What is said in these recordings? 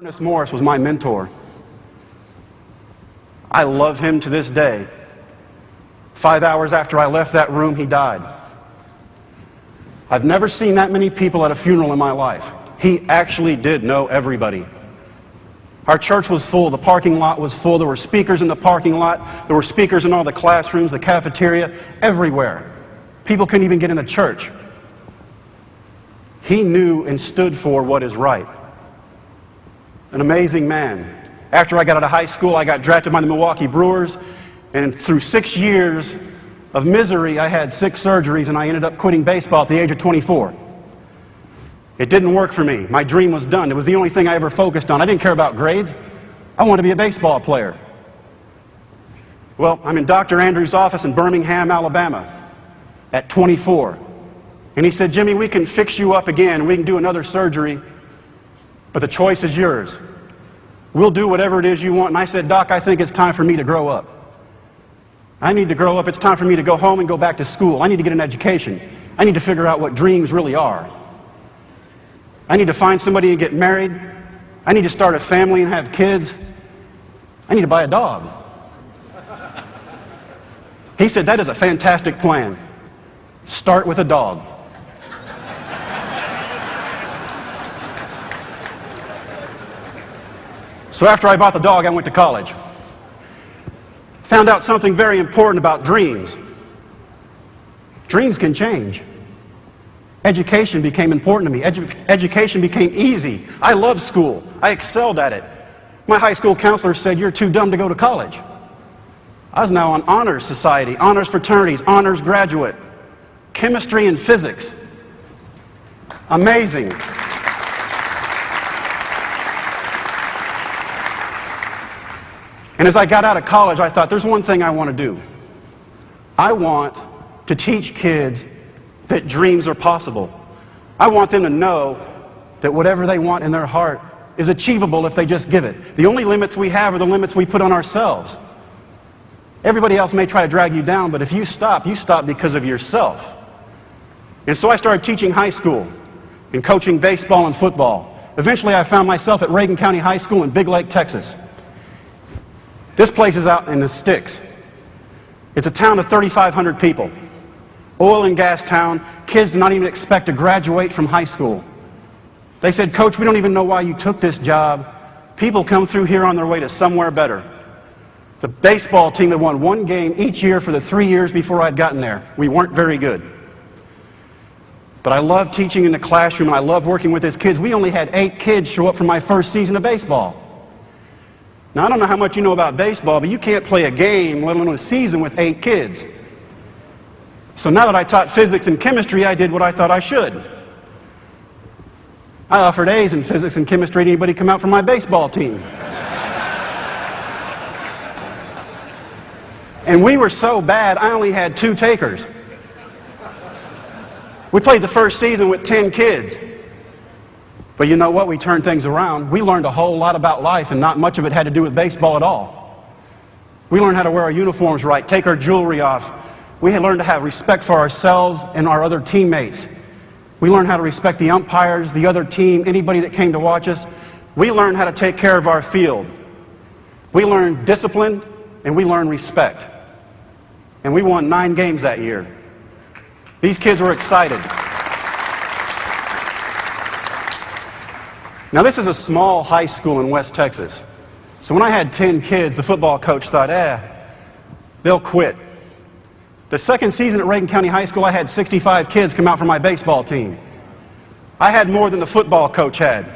Ernest Morris was my mentor. I love him to this day. 5 hours after I left that room, he died. I've never seen that many people at a funeral in my life. He actually did know everybody. Our church was full. The parking lot was full. There were speakers in the parking lot. There were speakers in all the classrooms, the cafeteria, everywhere. People couldn't even get in the church. He knew and stood for what is right. An amazing man. After I got out of high school, I got drafted by the Milwaukee Brewers, and through 6 years of misery, I had 6 surgeries, and I ended up quitting baseball at the age of 24. It didn't work for me. My dream was done. It was the only thing I ever focused on. I didn't care about grades. I wanted to be a baseball player. Well, I'm in Dr. Andrews' office in Birmingham, Alabama at 24. And he said, "Jimmy, we can fix you up again. We can do another surgery, but the choice is yours. We'll do whatever it is you want." And I said, "Doc, I think it's time for me to grow up. I need to grow up. It's time for me to go home and go back to school. I need to get an education. I need to figure out what dreams really are. I need to find somebody and get married. I need to start a family and have kids. I need to buy a dog." He said, "That is a fantastic plan. Start with a dog." So after I bought the dog, I went to college. Found out something very important about dreams. Dreams can change. Education became important to me. Education became easy. I loved school. I excelled at it. My high school counselor said, "You're too dumb to go to college." I was now on honors society, honors fraternities, honors graduate, chemistry and physics. Amazing. And as I got out of college, I thought, there's one thing I want to do. I want to teach kids that dreams are possible. I want them to know that whatever they want in their heart is achievable if they just give it. The only limits we have are the limits we put on ourselves. Everybody else may try to drag you down, but if you stop because of yourself. And so I started teaching high school and coaching baseball and football. Eventually I found myself at Reagan County High School in Big Lake, Texas. This place is out in the sticks. It's a town of 3,500 people. Oil and gas town. Kids do not even expect to graduate from high school. They said, "Coach, we don't even know why you took this job. People come through here on their way to somewhere better." The baseball team had won 1 game each year for the 3 years before I'd gotten there. We weren't very good. But I loved teaching in the classroom, and I loved working with these kids. We only had 8 kids show up for my first season of baseball. Now, I don't know how much you know about baseball, but you can't play a game, let alone a season, with 8 kids. So now that I taught physics and chemistry, I did what I thought I should. I offered A's in physics and chemistry to anybody come out from my baseball team. And we were so bad, I only had 2 takers. We played the first season with 10 kids. But you know what? We turned things around. We learned a whole lot about life, and not much of it had to do with baseball at all. We learned how to wear our uniforms right, take our jewelry off. We had learned to have respect for ourselves and our other teammates. We learned how to respect the umpires, the other team, anybody that came to watch us. We learned how to take care of our field. We learned discipline, and we learned respect. And we won 9 games that year. These kids were excited. Now, this is a small high school in West Texas. So when I had 10 kids, the football coach thought, they'll quit. The second season at Reagan County High School, I had 65 kids come out for my baseball team. I had more than the football coach had.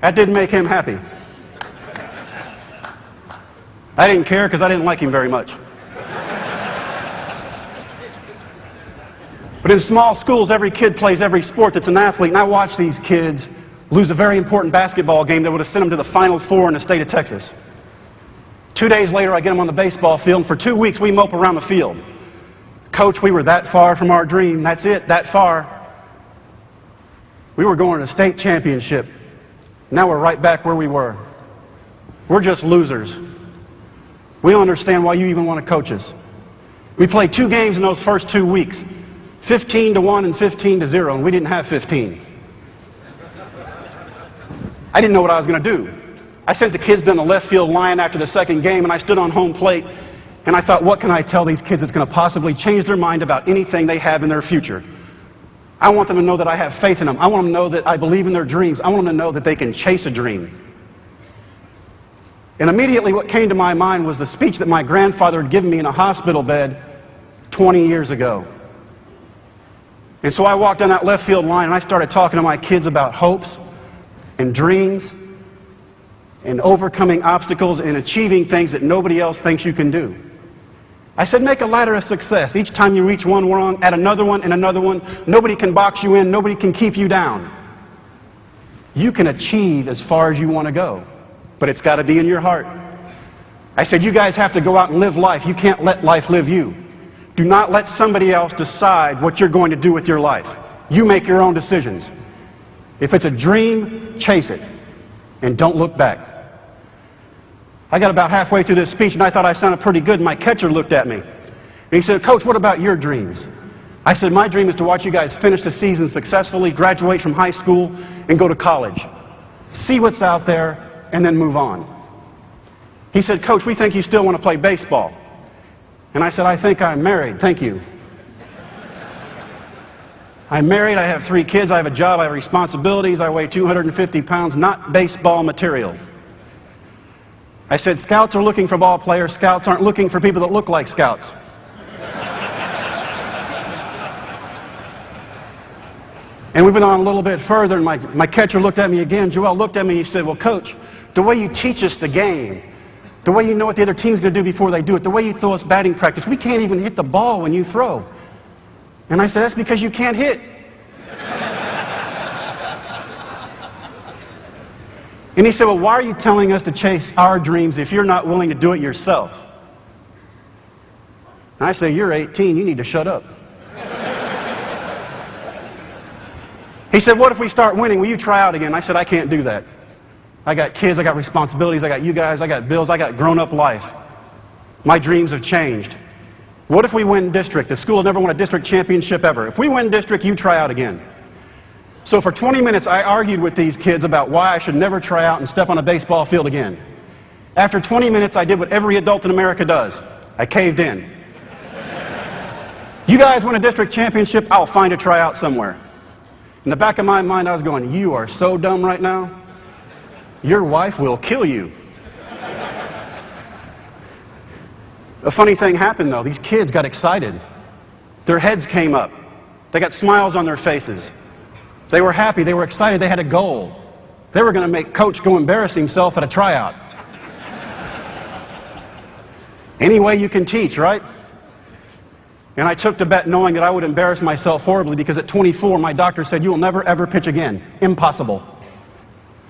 That didn't make him happy. I didn't care because I didn't like him very much. But in small schools, every kid plays every sport that's an athlete, and I watch these kids lose a very important basketball game that would have sent them to the Final Four in the state of Texas. 2 days later, I get them on the baseball field, and for 2 weeks, we mope around the field. "Coach, we were that far from our dream. That's it, that far. We were going to a state championship. Now we're right back where we were. We're just losers. We don't understand why you even want to coach us." We played 2 games in those first 2 weeks, 15-1 and 15-0, and we didn't have 15. I didn't know what I was going to do. I sent the kids down the left field line after the second game, and I stood on home plate, and I thought, what can I tell these kids that's going to possibly change their mind about anything they have in their future? I want them to know that I have faith in them. I want them to know that I believe in their dreams. I want them to know that they can chase a dream. And immediately what came to my mind was the speech that my grandfather had given me in a hospital bed 20 years ago. And so I walked down that left field line and I started talking to my kids about hopes and dreams and overcoming obstacles and achieving things that nobody else thinks you can do. I said, make a ladder of success. Each time you reach one rung, add another one and another one. Nobody can box you in. Nobody can keep you down. You can achieve as far as you want to go, but it's got to be in your heart. I said, you guys have to go out and live life. You can't let life live you. Do not let somebody else decide what you're going to do with your life. You make your own decisions. If it's a dream, chase it, and don't look back. I got about halfway through this speech and I thought I sounded pretty good. My catcher looked at me and he said, Coach, what about your dreams? I said, my dream is to watch you guys finish the season successfully, graduate from high school, and go to college. See what's out there, and then move on. He said, Coach, we think you still want to play baseball. And I said, I think I'm married. Thank you. I'm married. I have 3 kids. I have a job. I have responsibilities. I weigh 250 pounds, not baseball material. I said, scouts are looking for ball players. Scouts aren't looking for people that look like scouts. And we went on a little bit further, and my catcher looked at me again. Joel looked at me and he said, well, Coach, the way you teach us the game, the way you know what the other team's going to do before they do it, the way you throw us batting practice, we can't even hit the ball when you throw. And I said, that's because you can't hit. And he said, well, why are you telling us to chase our dreams if you're not willing to do it yourself? And I say, you're 18, you need to shut up. He said, what if we start winning? Will you try out again? I said, I can't do that. I got kids, I got responsibilities, I got you guys, I got bills, I got grown-up life. My dreams have changed. What if we win district? The school has never won a district championship ever. If we win district, you try out again. So for 20 minutes, I argued with these kids about why I should never try out and step on a baseball field again. After 20 minutes, I did what every adult in America does. I caved in. You guys win a district championship, I'll find a tryout somewhere. In the back of my mind, I was going, you are so dumb right now. Your wife will kill you. A funny thing happened, though. These kids got excited. Their heads came up. They got smiles on their faces. They were happy. They were excited. They had a goal. They were going to make Coach go embarrass himself at a tryout. Any way you can teach, right? And I took the bet knowing that I would embarrass myself horribly because at 24, my doctor said, you will never, ever pitch again. Impossible.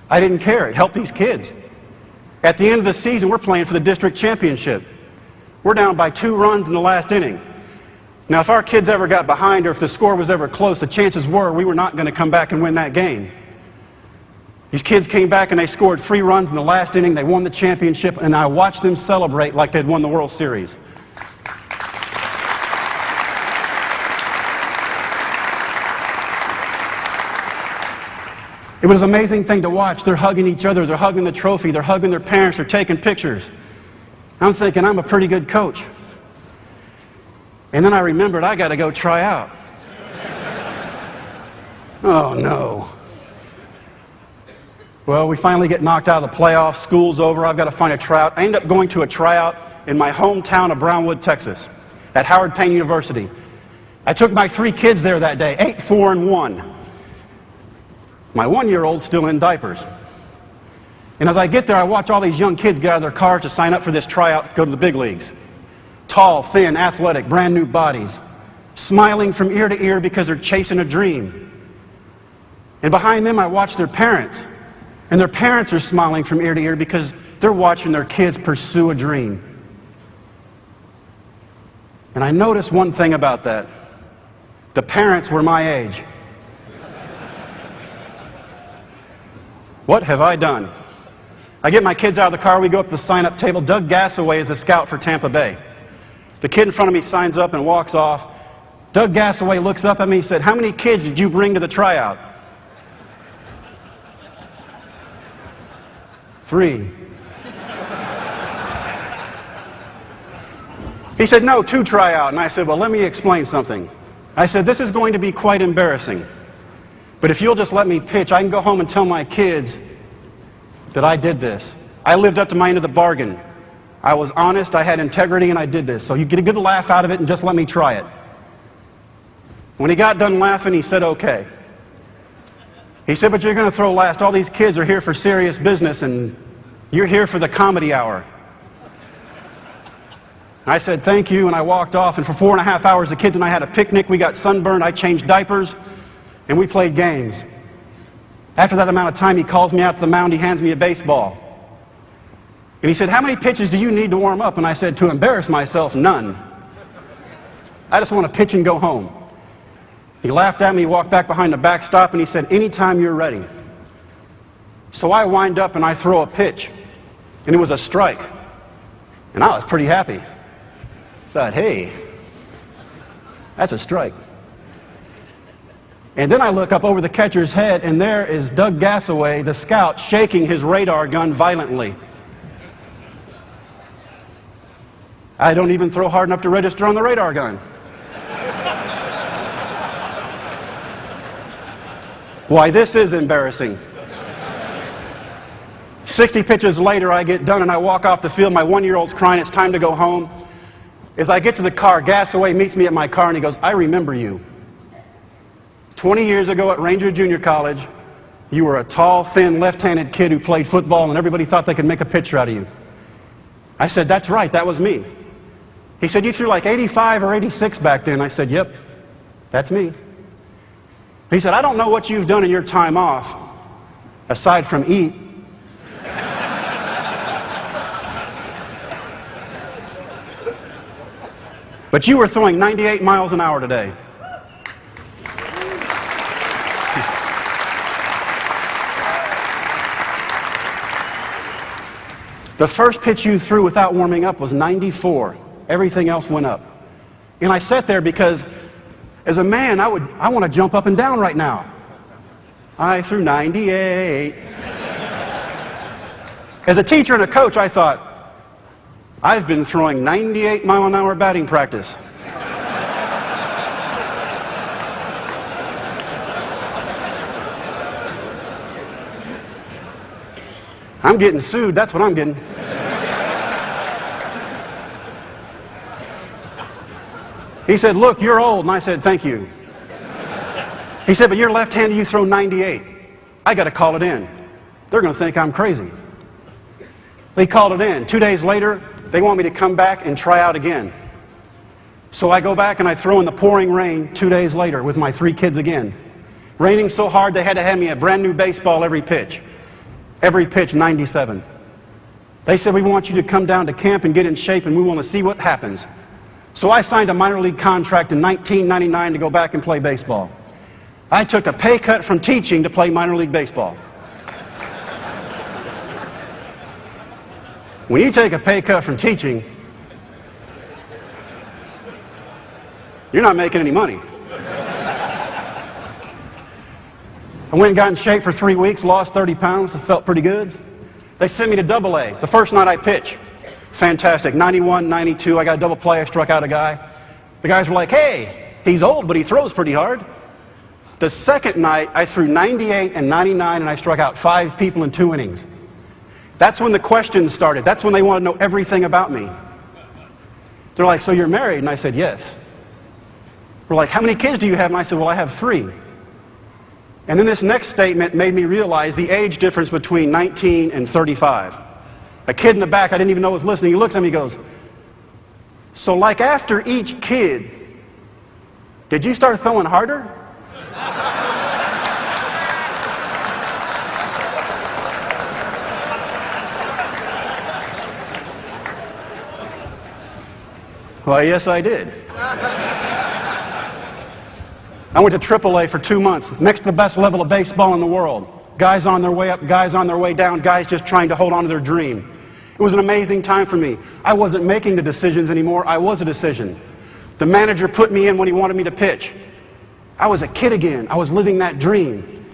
I didn't care. It helped these kids. At the end of the season, we're playing for the district championship. We're down by 2 runs in the last inning. Now, if our kids ever got behind or if the score was ever close, the chances were we were not going to come back and win that game. These kids came back and they scored 3 runs in the last inning. They won the championship, and I watched them celebrate like they'd won the World Series. It was an amazing thing to watch. They're hugging each other. They're hugging the trophy. They're hugging their parents. They're taking pictures. I'm thinking, I'm a pretty good coach. And then I remembered, I got to go try out. Oh, no. Well, we finally get knocked out of the playoffs. School's over. I've got to find a tryout. I end up going to a tryout in my hometown of Brownwood, Texas, at Howard Payne University. I took my 3 kids there that day, 8, 4, and 1. My 1-year-old's still in diapers. And as I get there, I watch all these young kids get out of their cars to sign up for this tryout to go to the big leagues. Tall, thin, athletic, brand new bodies, smiling from ear to ear because they're chasing a dream. And behind them, I watch their parents. And their parents are smiling from ear to ear because they're watching their kids pursue a dream. And I noticed one thing about that. The parents were my age. What have I done? I get my kids out of the car, we go up to the sign-up table. Doug Gassaway is a scout for Tampa Bay. The kid in front of me signs up and walks off. Doug Gassaway looks up at me and said, how many kids did you bring to the tryout? 3. He said, no, 2 tryout. And I said, well, let me explain something. I said, this is going to be quite embarrassing. But if you'll just let me pitch, I can go home and tell my kids that I did this. I lived up to my end of the bargain. I was honest, I had integrity, and I did this. So you get a good laugh out of it and just let me try it. When he got done laughing, he said, okay. He said, but you're going to throw last. All these kids are here for serious business, and you're here for the comedy hour. I said, thank you, and I walked off, and for 4.5 hours, the kids and I had a picnic. We got sunburned, I changed diapers, and we played games. After that amount of time, he calls me out to the mound, he hands me a baseball. And he said, how many pitches do you need to warm up? And I said, to embarrass myself, none. I just want to pitch and go home. He laughed at me, he walked back behind the backstop, and he said, anytime you're ready. So I wind up and I throw a pitch, and it was a strike. And I was pretty happy. Thought, hey, that's a strike. And then I look up over the catcher's head, and there is Doug Gassaway, the scout, shaking his radar gun violently. I don't even throw hard enough to register on the radar gun. Why, this is embarrassing. 60 pitches later, I get done and I walk off the field. My 1-year-old's crying, it's time to go home. As I get to the car, Gassaway meets me at my car and he goes, I remember you. 20 years ago at Ranger Junior College, you were a tall, thin, left-handed kid who played football and everybody thought they could make a pitcher out of you. I said, that's right, that was me. He said, you threw like 85 or 86 back then. I said, yep, that's me. He said, I don't know what you've done in your time off, aside from eat. But you were throwing 98 miles an hour today. The first pitch you threw without warming up was 94. Everything else went up. And I sat there because as a man, I want to jump up and down right now. I threw 98. As a teacher and a coach, I thought, I've been throwing 98-mile-an-hour batting practice. I'm getting sued, that's what I'm getting. He said, look, you're old. And I said, thank you. He said, but you're left-handed, you throw 98. I got to call it in. They're going to think I'm crazy. They called it in. 2 days later, they want me to come back and try out again. So I go back and I throw in the pouring rain 2 days later with my 3 kids again. Raining so hard they had to hand me a brand new baseball every pitch. Every pitch, 97. They said, we want you to come down to camp and get in shape and we want to see what happens. So I signed a minor league contract in 1999 to go back and play baseball. I took a pay cut from teaching to play minor league baseball. When you take a pay cut from teaching, you're not making any money. I went and got in shape for 3 weeks, lost 30 pounds, it felt pretty good. They sent me to AA. The first night I pitched. Fantastic. 91, 92, I got a double play, I struck out a guy. The guys were like, hey, he's old, but he throws pretty hard. The second night, I threw 98 and 99, and I struck out 5 people in 2 innings. That's when the questions started. That's when they wanted to know everything about me. They're like, so you're married? And I said, yes. We're like, how many kids do you have? And I said, well, I have 3. And then this next statement made me realize the age difference between 19 and 35. A kid in the back, I didn't even know was listening, he looks at me and goes, so like after each kid, did you start throwing harder? Well, yes, I did. I went to AAA for 2 months, next to the best level of baseball in the world. Guys on their way up, guys on their way down, guys just trying to hold on to their dream. It was an amazing time for me. I wasn't making the decisions anymore, I was a decision. The manager put me in when he wanted me to pitch. I was a kid again, I was living that dream.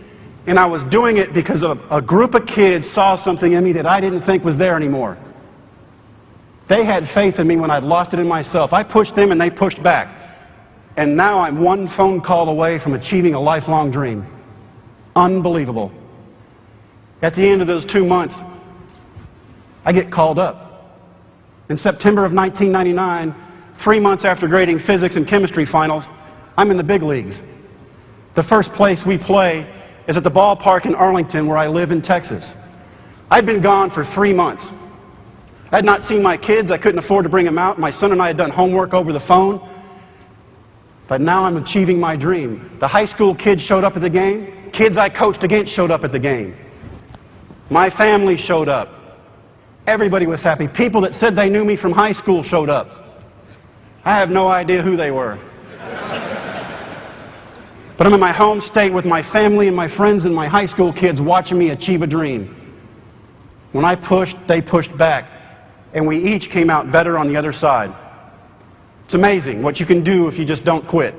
And I was doing it because a group of kids saw something in me that I didn't think was there anymore. They had faith in me when I'd lost it in myself. I pushed them and they pushed back. And now I'm one phone call away from achieving a lifelong dream. Unbelievable. At the end of those 2 months, I get called up. In September of 1999, 3 months after grading physics and chemistry finals, I'm in the big leagues. The first place we play is at the ballpark in Arlington, where I live in Texas. I'd been gone for 3 months. I had not seen my kids. I couldn't afford to bring them out. My son and I had done homework over the phone. But now I'm achieving my dream. The high school kids showed up at the game. Kids I coached against showed up at the game. My family showed up. Everybody was happy. People that said they knew me from high school showed up. I have no idea who they were. But I'm in my home state with my family and my friends and my high school kids watching me achieve a dream. When I pushed, they pushed back. And we each came out better on the other side. It's amazing what you can do if you just don't quit.